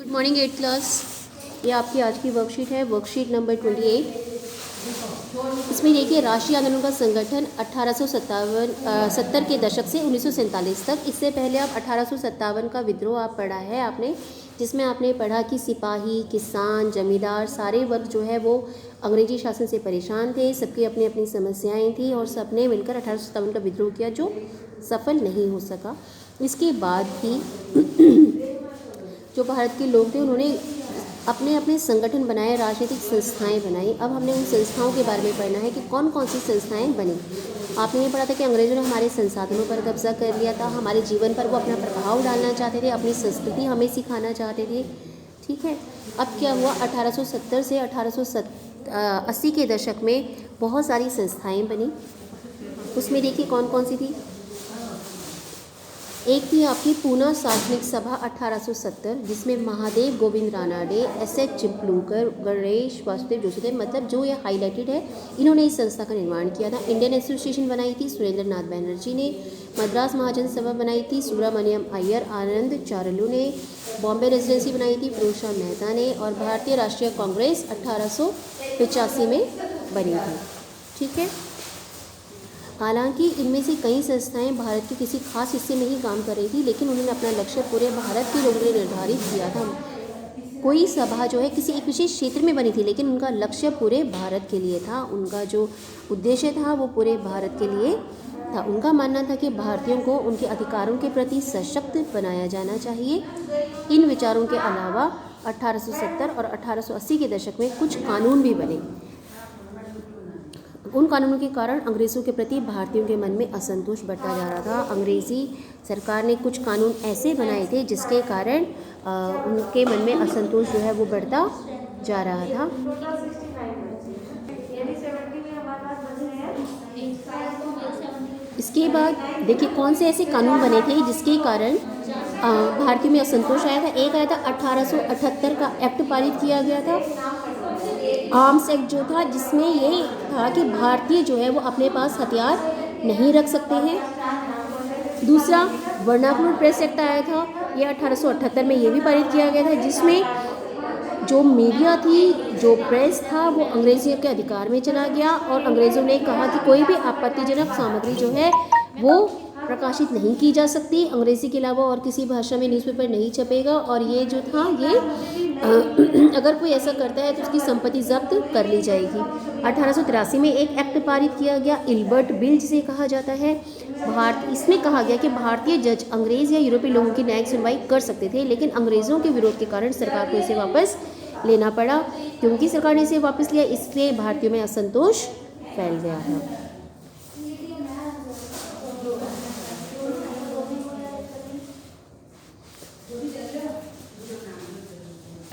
Good morning 8th class. ये आपकी आज की वर्कशीट है, वर्कशीट नंबर 28। इसमें देखिए राष्ट्रीय आंदोलन का संगठन 1870 के दशक से 1947 तक। इससे पहले आप 1857 का विद्रोह आप पढ़ा है आपने, जिसमें आपने पढ़ा कि सिपाही, किसान, जमींदार सारे वर्ग जो है वो अंग्रेजी शासन से परेशान थे। सबकी अपनी अपनी समस्याएं थी और सबने मिलकर 1857 का विद्रोह किया जो सफल नहीं हो सका। इसके बाद भी जो भारत के लोग थे उन्होंने अपने अपने संगठन बनाए, राजनीतिक संस्थाएं बनाई। अब हमने उन संस्थाओं के बारे में पढ़ना है कि कौन कौन सी संस्थाएं बनी। आपने ये पढ़ा था कि अंग्रेज़ों ने हमारे संसाधनों पर कब्जा कर लिया था, हमारे जीवन पर वो अपना प्रभाव डालना चाहते थे, अपनी संस्कृति हमें सिखाना चाहते थे। ठीक है, अब क्या हुआ, 1870 से 1880 के दशक में बहुत सारी संस्थाएँ बनी। उसमें देखिए कौन कौन सी थी। एक थी आपकी पूना सार्वजनिक सभा 1870, जिसमें महादेव गोविंद रानाडे, एस.एच. चिपलूकर, गणेश वासुदेव जोशी थे, मतलब जो ये हाईलाइटेड है इन्होंने इस संस्था का निर्माण किया था। इंडियन एसोसिएशन बनाई थी सुरेंद्र नाथ बैनर्जी ने। मद्रास महाजन सभा बनाई थी सुब्रमण्यम अय्यर, आनंद चारुलू ने। बॉम्बे रेजिडेंसी बनाई थी फिरोज मेहता ने। और भारतीय राष्ट्रीय कांग्रेस 1885 में बनी थी। ठीक है, हालांकि इनमें से कई संस्थाएं भारत के किसी खास हिस्से में ही काम कर रही थी, लेकिन उन्होंने अपना लक्ष्य पूरे भारत के लोगों ने निर्धारित किया था। कोई सभा जो है किसी एक विशेष क्षेत्र में बनी थी, लेकिन उनका लक्ष्य पूरे भारत के लिए था। उनका जो उद्देश्य था वो पूरे भारत के लिए था। उनका मानना था कि भारतीयों को उनके अधिकारों के प्रति सशक्त बनाया जाना चाहिए। इन विचारों के अलावा 1870 और 1880 के दशक में कुछ कानून भी बने। उन कानूनों के कारण अंग्रेज़ों के प्रति भारतीयों के मन में असंतोष बढ़ता जा रहा था। अंग्रेज़ी सरकार ने कुछ कानून ऐसे बनाए थे जिसके कारण उनके मन में असंतोष जो है वो बढ़ता जा रहा था। इसके बाद देखिए कौन से ऐसे कानून बने थे जिसके कारण भारतीयों में असंतोष आया था। एक आया था 1878 का एक्ट पारित किया गया था, आर्म्स एक्ट जो था, जिसमें ये था कि भारतीय जो है वो अपने पास हथियार नहीं रख सकते हैं। दूसरा वर्नाकुलर प्रेस एक्ट आया था, ये 1878 में ये भी पारित किया गया था, जिसमें जो मीडिया थी, जो प्रेस था, वो अंग्रेज़ियों के अधिकार में चला गया और अंग्रेज़ों ने कहा कि कोई भी आपत्तिजनक सामग्री जो है वो प्रकाशित नहीं की जा सकती, अंग्रेज़ी के अलावा और किसी भाषा में न्यूज़पेपर नहीं छपेगा। और ये जो था ये अगर कोई ऐसा करता है तो उसकी संपत्ति जब्त कर ली जाएगी। 1883 में एक एक्ट पारित किया गया, इल्बर्ट बिल जिसे कहा जाता है। इसमें कहा गया कि भारतीय जज अंग्रेज़ या यूरोपीय लोगों की न्यायिक सुनवाई कर सकते थे, लेकिन अंग्रेज़ों के विरोध के कारण सरकार को इसे वापस लेना पड़ा। क्योंकि सरकार ने इसे वापस लिया, इसलिए भारतीयों में असंतोष फैल गया है।